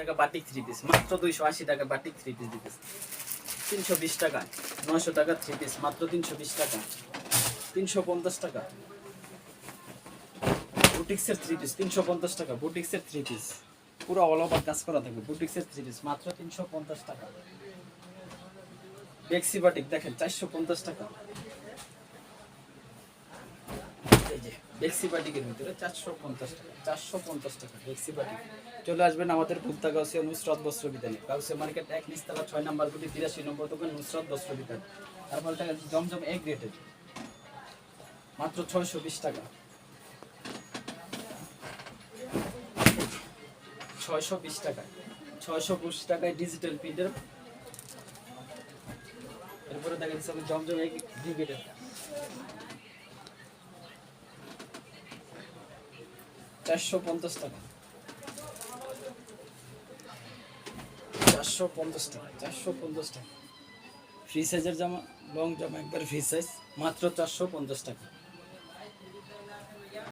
টাকা batik 3 piece, মাত্র 280 টাকা বাটিক 3 পিস দিতেছে। 320 টাকা 900 টাকা 3 পিস, মাত্র 320 টাকা। 350 টাকা বুটিক্সের 3 পিস, 350 টাকা বুটিক্সের 3 পিস, পুরো অল ওভার কাজ করা থাকবে। বুটিক্সের 3 পিস মাত্র 350 টাকা। বেক্সি বাটিক দেখেন 450 টাকা। এই যে বেক্সি বাটিকের ভিতরে 450 টাকা, 450 টাকা বেক্সি বাটিক। চলে আসবেন আমাদের ভুক্তা গাউসিয়া নুসরাত বস্ত্র বিতানে, গাউসিয়া মার্কেট 1 নিচতলা 6 নম্বর গুটি 83 নম্বর দোকান নুসরাত বস্ত্র বিতান। তারপর টাকা জমজম এ গ্রেডের মাত্র 620 টাকা। 620 টাকা, 620 টাকায় ডিজিটাল প্রিন্টের। এরপরে দেখা যাচ্ছে জমজম এ গ্রেডের 450 টাকা, 450 টাকা, 450 টাকা। ফ্রি সাইজের জামা, লং জামা একবার ফ্রি সাইজ মাত্র 450 টাকা।